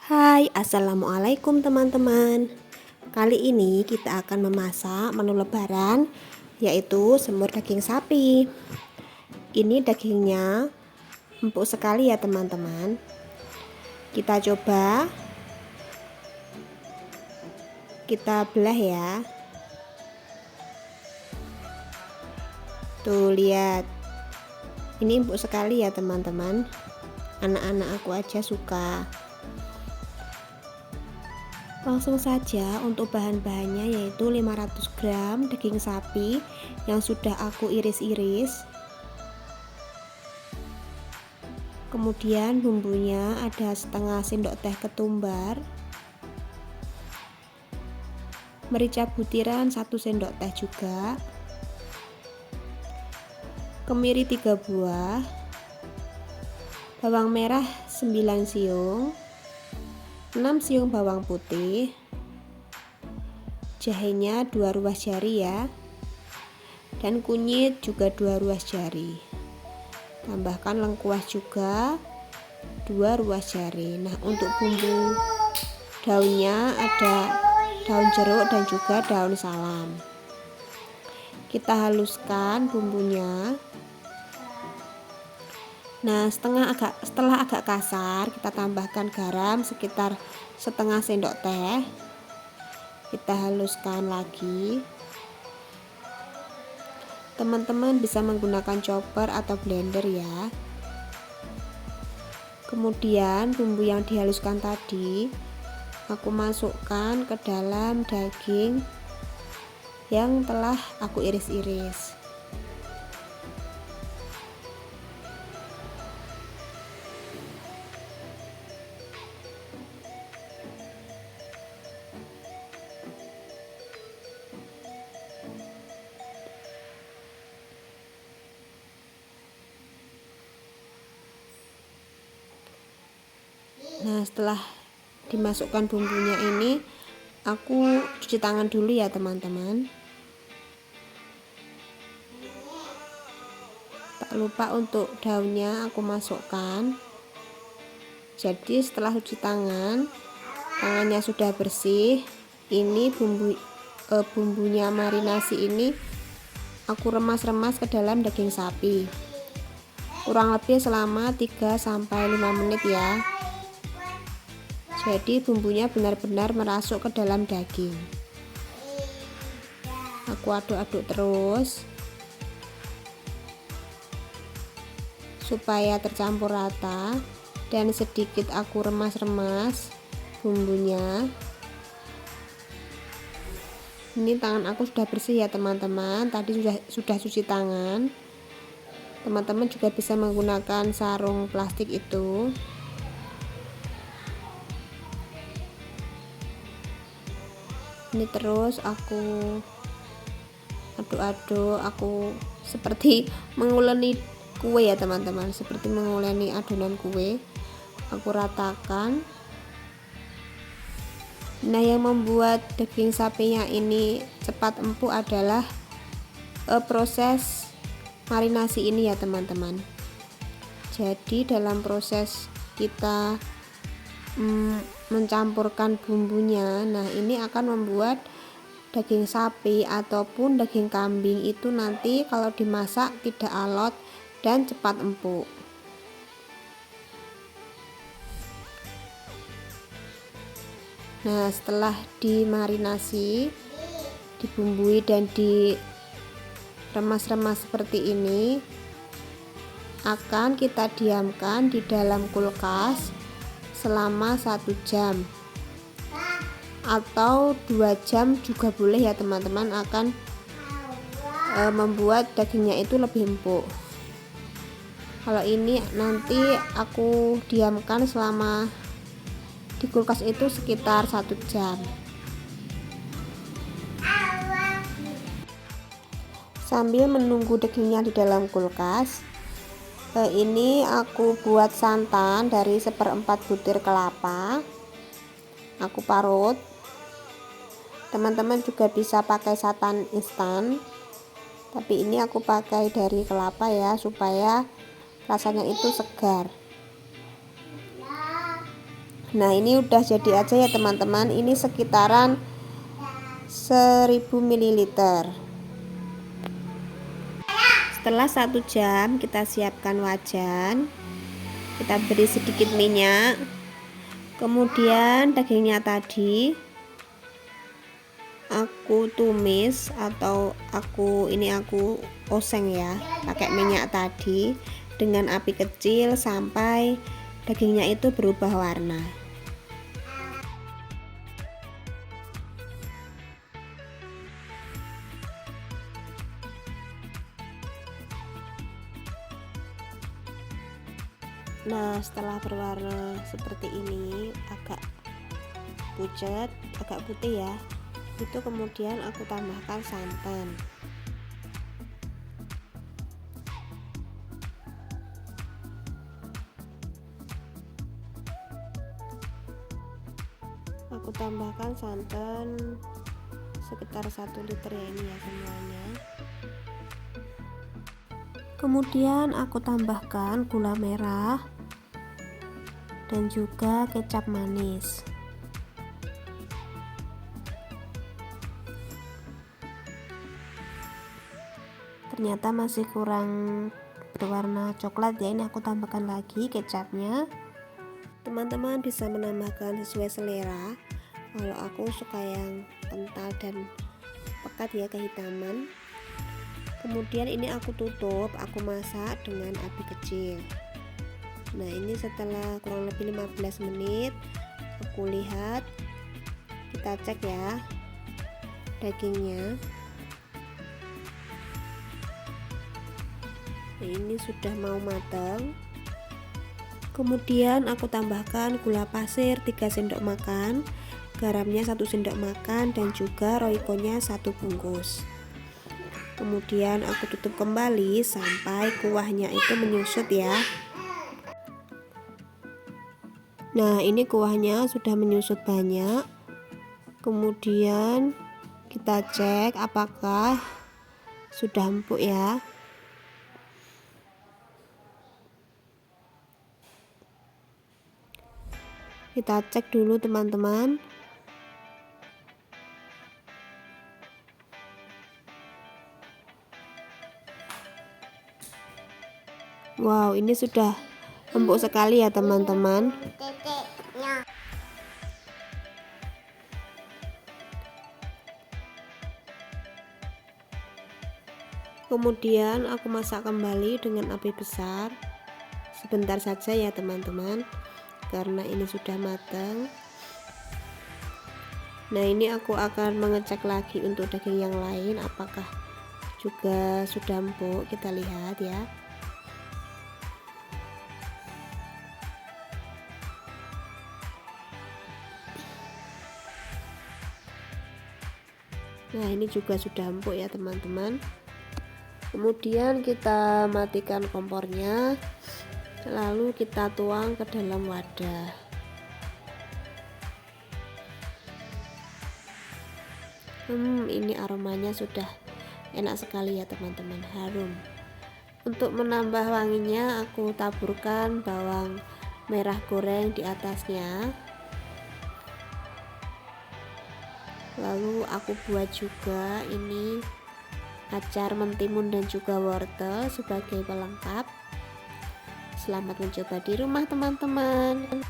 Hai, assalamualaikum teman-teman. Kali ini kita akan memasak menu lebaran, yaitu semur daging sapi. Ini dagingnya empuk sekali ya teman-teman. Kita coba, kita belah ya. Tuh lihat, ini empuk sekali ya teman-teman. Anak-anak aku aja suka. Langsung saja untuk bahan-bahannya, yaitu 500 gram daging sapi yang sudah aku iris-iris. Kemudian bumbunya ada setengah sendok teh ketumbar, merica butiran 1 sendok teh juga, kemiri 3 buah, bawang merah 9 siung, 6 siung bawang putih, jahenya 2 ruas jari ya, dan kunyit juga 2 ruas jari. Tambahkan lengkuas juga 2 ruas jari. Nah, untuk bumbu daunnya ada daun jeruk dan juga daun salam. Kita haluskan bumbunya. Nah, setelah agak kasar, kita tambahkan garam sekitar setengah sendok teh. Kita haluskan lagi. Teman-teman bisa menggunakan chopper atau blender ya. Kemudian bumbu yang dihaluskan tadi aku masukkan ke dalam daging yang telah aku iris-iris. Nah, setelah dimasukkan bumbunya ini, aku cuci tangan dulu ya teman-teman. Tak lupa untuk daunnya aku masukkan. Jadi setelah cuci tangan, tangannya sudah bersih. Ini bumbunya marinasi ini aku remas-remas ke dalam daging sapi. Kurang lebih selama 3-5 menit ya. Jadi bumbunya benar-benar merasuk ke dalam daging. Aku aduk-aduk terus supaya tercampur rata, dan sedikit aku remas-remas bumbunya. Ini tangan aku sudah bersih ya teman-teman. Tadi sudah cuci tangan. Teman-teman juga bisa menggunakan sarung plastik itu. Ini terus aku aduk-aduk, aku seperti menguleni kue ya teman-teman, seperti menguleni adonan kue. Aku ratakan. Nah, yang membuat daging sapinya ini cepat empuk adalah proses marinasi ini ya teman-teman. Jadi dalam proses kita mencampurkan bumbunya, nah ini akan membuat daging sapi ataupun daging kambing itu nanti kalau dimasak tidak alot dan cepat empuk. Nah, setelah dimarinasi, dibumbui dan diremas-remas seperti ini, akan kita diamkan di dalam kulkas selama 1 jam atau 2 jam juga boleh ya teman-teman, akan membuat dagingnya itu lebih empuk. Kalau ini nanti aku diamkan selama di kulkas itu sekitar 1 jam. Sambil menunggu dagingnya di dalam kulkas, ini aku buat santan dari 1/4 butir kelapa. Aku parut. Teman-teman juga bisa pakai santan instan, tapi ini aku pakai dari kelapa ya, supaya rasanya itu segar. Nah, ini udah jadi aja ya teman-teman. Ini sekitaran 1000 ml. Setelah 1 jam kita siapkan wajan, kita beri sedikit minyak, kemudian dagingnya tadi aku tumis atau aku oseng ya, pakai minyak tadi dengan api kecil sampai dagingnya itu berubah warna. Nah, setelah berwarna seperti ini, agak pucat, agak putih ya, itu kemudian aku tambahkan santan. Aku tambahkan santan sekitar 1 liter ya, ini ya semuanya. Kemudian aku tambahkan gula merah dan juga kecap manis. Ternyata masih kurang berwarna coklat ya, ini aku tambahkan lagi kecapnya. Teman-teman bisa menambahkan sesuai selera. Kalau aku suka yang kental dan pekat ya, kehitaman. Kemudian ini aku tutup, aku masak dengan api kecil. Nah, ini setelah kurang lebih 15 menit aku lihat, kita cek ya dagingnya. Nah, ini sudah mau matang. Kemudian aku tambahkan gula pasir 3 sendok makan, garamnya 1 sendok makan, dan juga roikonya 1 bungkus. Kemudian aku tutup kembali sampai kuahnya itu menyusut ya. Nah, ini kuahnya sudah menyusut banyak. Kemudian kita cek apakah sudah empuk ya. Kita cek dulu teman-teman. Wow, ini sudah empuk sekali ya teman-teman. Kemudian aku masak kembali dengan api besar. Sebentar saja ya teman-teman, karena ini sudah matang. Nah, ini aku akan mengecek lagi untuk daging yang lain apakah juga sudah empuk. Kita lihat ya. Nah, ini juga sudah empuk ya teman-teman. Kemudian kita matikan kompornya, lalu kita tuang ke dalam wadah. Ini aromanya sudah enak sekali ya teman-teman, harum. Untuk menambah wanginya aku taburkan bawang merah goreng di atasnya. Lalu aku buat juga ini acar mentimun dan juga wortel sebagai pelengkap. Selamat mencoba di rumah teman-teman.